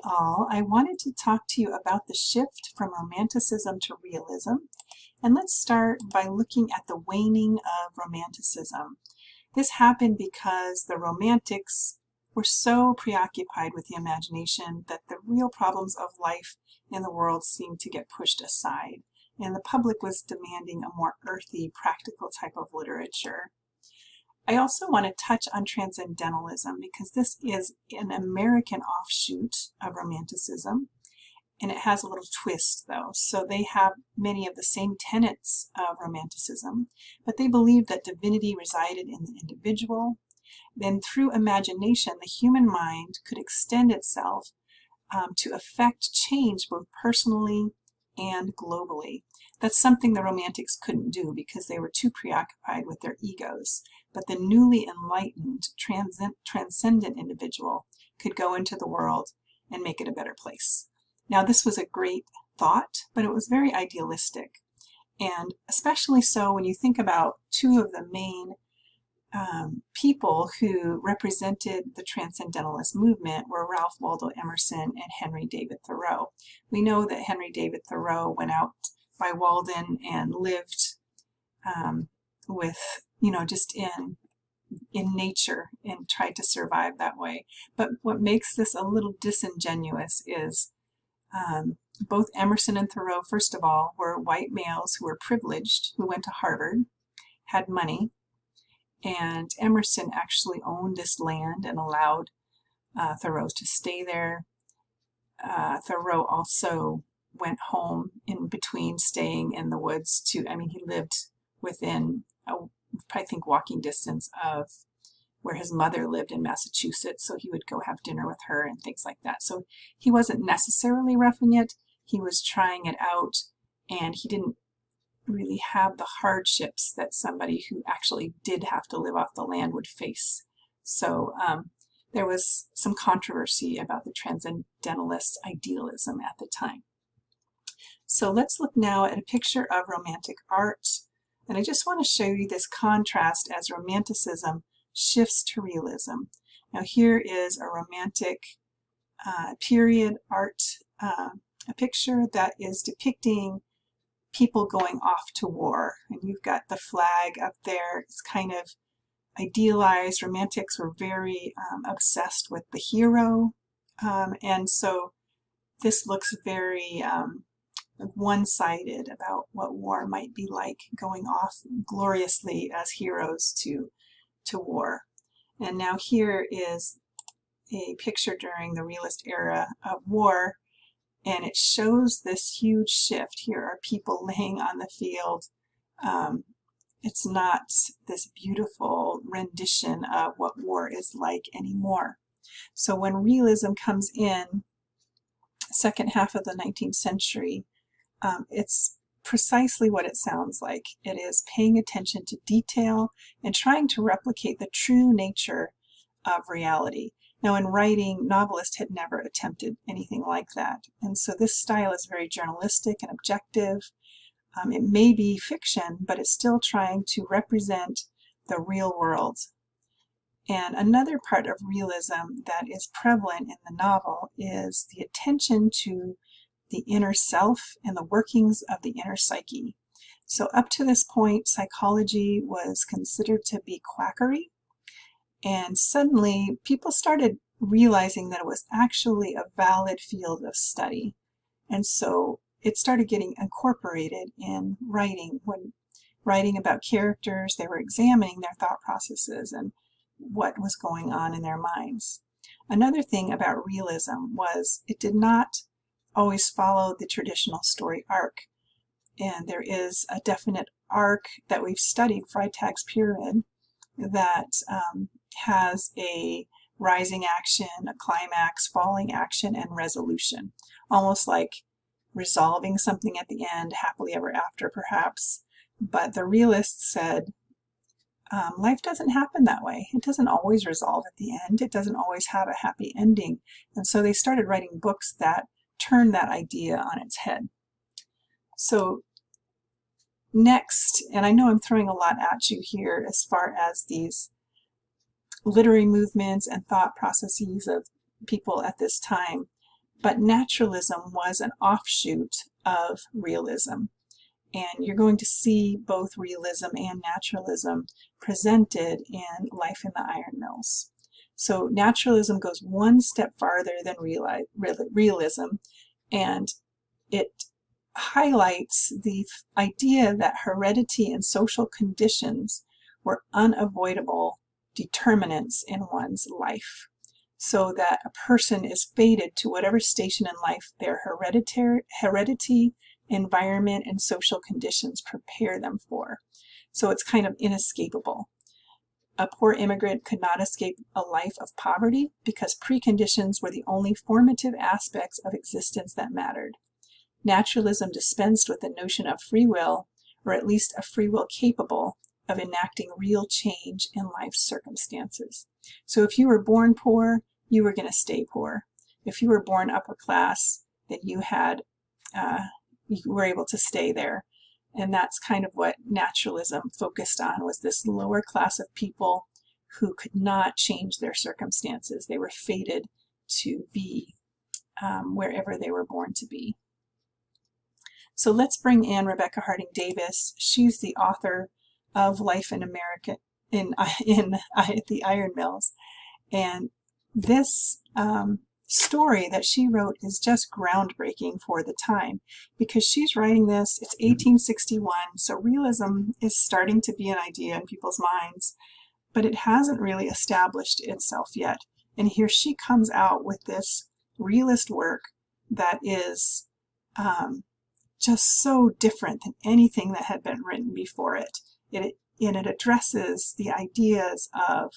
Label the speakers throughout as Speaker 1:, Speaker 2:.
Speaker 1: all. I wanted to talk to you about the shift from Romanticism to Realism. And let's start by looking at the waning of Romanticism. This happened because the Romantics were so preoccupied with the imagination that the real problems of life in the world seemed to get pushed aside, and the public was demanding a more earthy, practical type of literature. I also want to touch on Transcendentalism because this is an American offshoot of Romanticism, and it has a little twist though. So they have many of the same tenets of Romanticism, but they believed that divinity resided in the individual. Then through imagination, the human mind could extend itself to affect change both personally and globally. That's something the Romantics couldn't do because they were too preoccupied with their egos. But the newly enlightened, transcendent individual could go into the world and make it a better place. Now, this was a great thought, but it was very idealistic. And especially so when you think about two of the main people who represented the Transcendentalist movement were Ralph Waldo Emerson and Henry David Thoreau. We know that Henry David Thoreau went out by Walden and lived just in nature and tried to survive that way. But what makes this a little disingenuous is both Emerson and Thoreau, first of all, were white males who were privileged, who went to Harvard, had money, and Emerson actually owned this land and allowed Thoreau to stay there. Thoreau also went home in between staying in the woods he lived within, I think, walking distance of where his mother lived in Massachusetts, so he would go have dinner with her and things like that. So he wasn't necessarily roughing it, he was trying it out, and he didn't really have the hardships that somebody who actually did have to live off the land would face. So there was some controversy about the Transcendentalist idealism at the time. So let's look now at a picture of Romantic art. And I just want to show you this contrast as Romanticism shifts to Realism. Now here is a Romantic period art, a picture that is depicting people going off to war. And you've got the flag up there. It's kind of idealized. Romantics were very obsessed with the hero. And so this looks very one-sided about what war might be like, going off gloriously as heroes to war. And now here is a picture during the realist era of war, and it shows this huge shift. Here are people laying on the field. It's not this beautiful rendition of what war is like anymore. So when realism comes in, second half of the 19th century, it's precisely what it sounds like. It is paying attention to detail and trying to replicate the true nature of reality. Now in writing, novelists had never attempted anything like that. And so this style is very journalistic and objective. It may be fiction, but it's still trying to represent the real world. And another part of realism that is prevalent in the novel is the attention to the inner self and the workings of the inner psyche. So up to this point, psychology was considered to be quackery. And suddenly people started realizing that it was actually a valid field of study. And so it started getting incorporated in writing. When writing about characters, they were examining their thought processes and what was going on in their minds. Another thing about realism was it did not always follow the traditional story arc. And there is a definite arc that we've studied, Freytag's pyramid, that has a rising action, a climax, falling action, and resolution. Almost like resolving something at the end, happily ever after perhaps. But the realists said, life doesn't happen that way. It doesn't always resolve at the end. It doesn't always have a happy ending. And so they started writing books that turned that idea on its head. So next, and I know I'm throwing a lot at you here as far as these literary movements and thought processes of people at this time, But naturalism was an offshoot of realism. And you're going to see both realism and naturalism presented in Life in the Iron Mills. So naturalism goes one step farther than realism, and it highlights the idea that heredity and social conditions were unavoidable determinants in one's life, so that a person is fated to whatever station in life their heredity, environment, and social conditions prepare them for. So it's kind of inescapable. A poor immigrant could not escape a life of poverty because preconditions were the only formative aspects of existence that mattered. Naturalism dispensed with the notion of free will, or at least a free will capable of enacting real change in life's circumstances. So if you were born poor, you were going to stay poor. If you were born upper class, then you were able to stay there. And that's kind of what naturalism focused on, was this lower class of people who could not change their circumstances. They were fated to be wherever they were born to be. So let's bring in Rebecca Harding Davis. She's the author of Life in America in the Iron Mills. And this story that she wrote is just groundbreaking for the time, because she's writing this, it's 1861, so realism is starting to be an idea in people's minds, but it hasn't really established itself yet. And here she comes out with this realist work that is just so different than anything that had been written before it. And it addresses the ideas of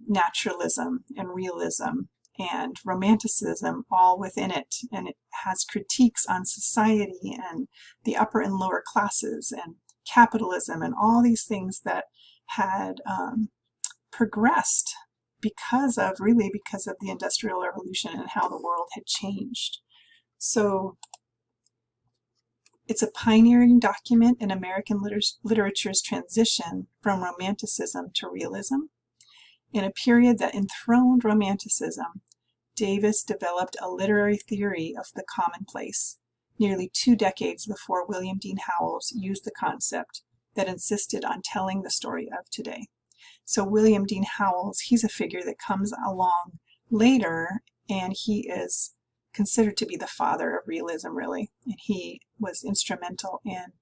Speaker 1: naturalism and realism and romanticism all within it, and it has critiques on society and the upper and lower classes and capitalism and all these things that had progressed because of the Industrial Revolution and how the world had changed. So it's a pioneering document in American literature's transition from Romanticism to realism. In a period that enthroned Romanticism, Davis developed a literary theory of the commonplace, nearly 2 decades before William Dean Howells used the concept that insisted on telling the story of today. So William Dean Howells, he's a figure that comes along later, and he is considered to be the father of realism, really. And he was instrumental in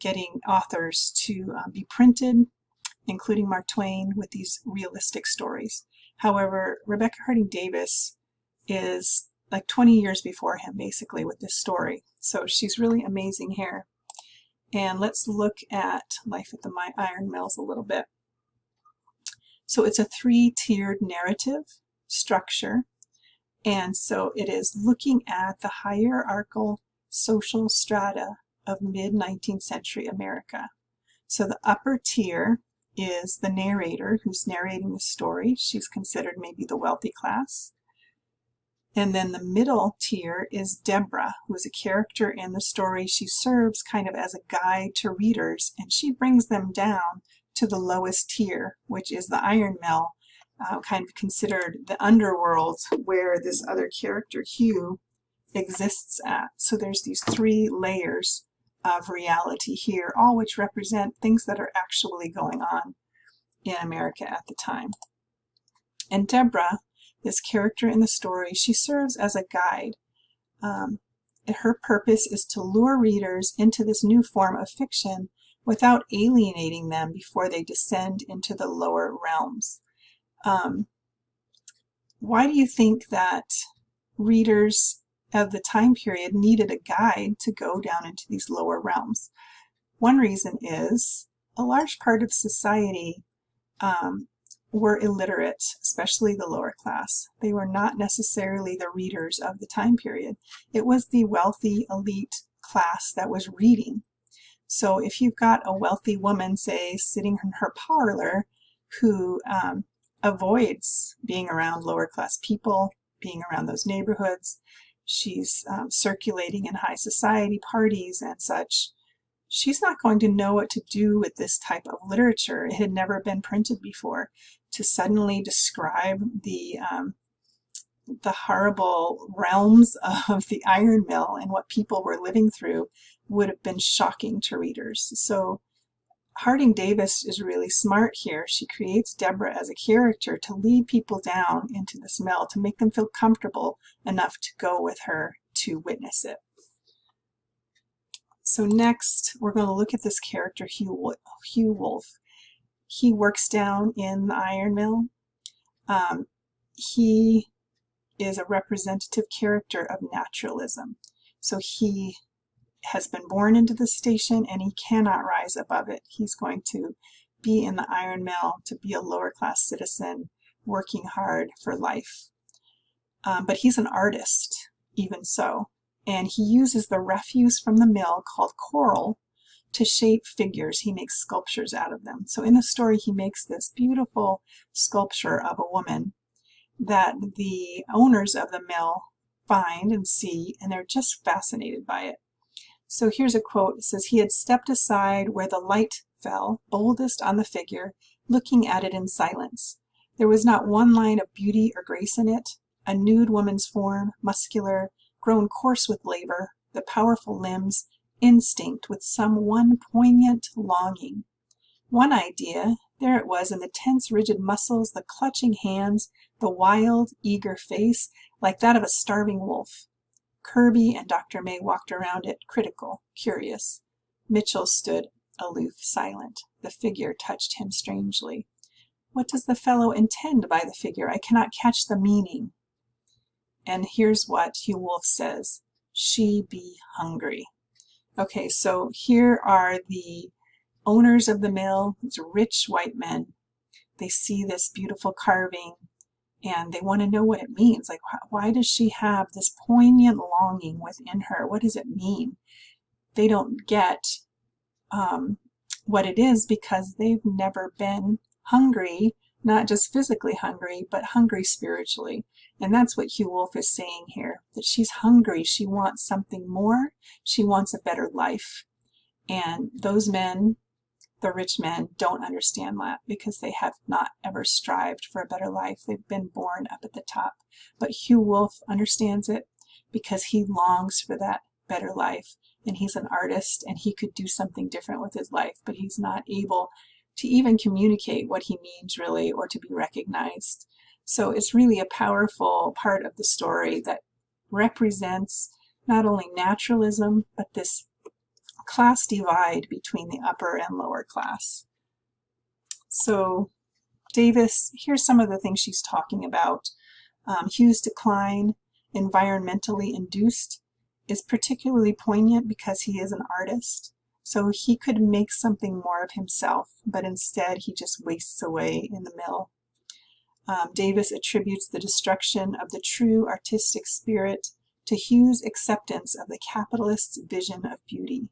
Speaker 1: getting authors to be printed, including Mark Twain, with these realistic stories. However, Rebecca Harding Davis is like 20 years before him, basically, with this story. So she's really amazing here. And let's look at Life at the Iron Mills a little bit. So it's a 3-tiered narrative structure. And so it is looking at the hierarchical social strata of mid-19th century America. So the upper tier is the narrator who's narrating the story. She's considered maybe the wealthy class. And then the middle tier is Deborah, who is a character in the story. She serves kind of as a guide to readers, and she brings them down to the lowest tier, which is the iron mill, kind of considered the underworld where this other character, Hugh, exists at. So there's these 3 layers of reality here, all which represent things that are actually going on in America at the time. And Deborah, this character in the story, she serves as a guide. Her purpose is to lure readers into this new form of fiction without alienating them before they descend into the lower realms. Why do you think that readers of the time period needed a guide to go down into these lower realms? One reason is a large part of society were illiterate, especially the lower class. They were not necessarily the readers of the time period. It was the wealthy elite class that was reading. So if you've got a wealthy woman, say, sitting in her parlor who avoids being around lower class people, being around those neighborhoods, she's circulating in high society parties and such, she's not going to know what to do with this type of literature. It had never been printed before. To suddenly describe the the horrible realms of the iron mill and what people were living through would have been shocking to readers. So Harding Davis is really smart here. She creates Deborah as a character to lead people down into this mill, to make them feel comfortable enough to go with her to witness it. So next, we're going to look at this character, Hugh Wolfe. He works down in the iron mill. He is a representative character of naturalism. So he has been born into the station and he cannot rise above it. He's going to be in the iron mill to be a lower class citizen working hard for life. But he's an artist, even so. And he uses the refuse from the mill called coral to shape figures. He makes sculptures out of them. So in the story, he makes this beautiful sculpture of a woman that the owners of the mill find and see, and they're just fascinated by it. So here's a quote. It says, "He had stepped aside where the light fell, boldest on the figure, looking at it in silence. There was not one line of beauty or grace in it. A nude woman's form, muscular, grown coarse with labor, the powerful limbs, instinct with some one poignant longing. One idea, there it was in the tense, rigid muscles, the clutching hands, the wild, eager face, like that of a starving wolf. Kirby and Dr. May walked around it, critical, curious. Mitchell stood aloof, silent. The figure touched him strangely. What does the fellow intend by the figure? I cannot catch the meaning." And here's what Hugh Wolfe says, "She be hungry." Okay, so here are the owners of the mill, these rich white men. They see this beautiful carving and they want to know what it means. Like, why does she have this poignant longing within her? What does it mean? They don't get what it is because they've never been hungry, not just physically hungry, but hungry spiritually. And that's what Hugh Wolfe is saying here, that she's hungry. She wants something more. She wants a better life. And those men, the rich men, don't understand that because they have not ever strived for a better life. They've been born up at the top. But Hugh Wolfe understands it because he longs for that better life. And he's an artist and he could do something different with his life, but he's not able to even communicate what he means really or to be recognized. So it's really a powerful part of the story that represents not only naturalism, but this class divide between the upper and lower class. So Davis, here's some of the things she's talking about. Hugh's decline, environmentally induced, is particularly poignant because he is an artist. So he could make something more of himself, but instead he just wastes away in the mill. Davis attributes the destruction of the true artistic spirit to Hugh's acceptance of the capitalist's vision of beauty.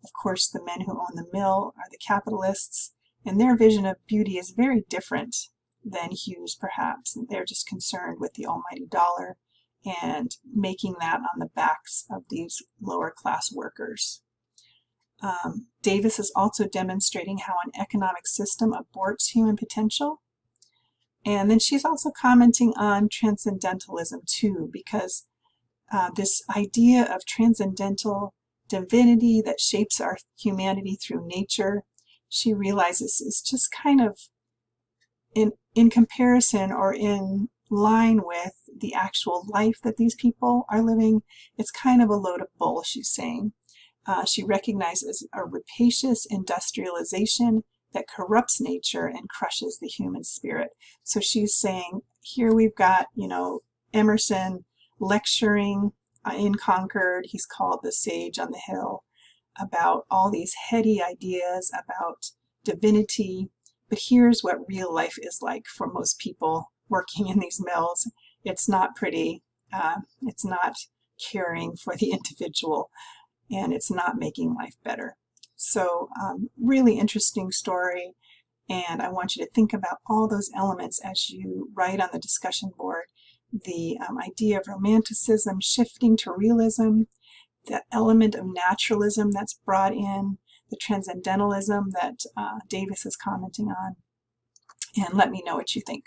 Speaker 1: Of course, the men who own the mill are the capitalists, and their vision of beauty is very different than Hugh's, perhaps. They're just concerned with the almighty dollar and making that on the backs of these lower class workers. Davis is also demonstrating how an economic system aborts human potential. And then she's also commenting on transcendentalism too, because this idea of transcendental divinity that shapes our humanity through nature, she realizes is just kind of in comparison or in line with the actual life that these people are living. It's kind of a load of bull, she's saying. She recognizes a rapacious industrialization that corrupts nature and crushes the human spirit. So she's saying, here we've got, Emerson lecturing in Concord. He's called the Sage on the Hill, about all these heady ideas about divinity. But here's what real life is like for most people working in these mills. It's not pretty. It's not caring for the individual, and it's not making life better. So really interesting story, and I want you to think about all those elements as you write on the discussion board. The idea of romanticism shifting to realism, the element of naturalism that's brought in, the transcendentalism that Davis is commenting on, and let me know what you think.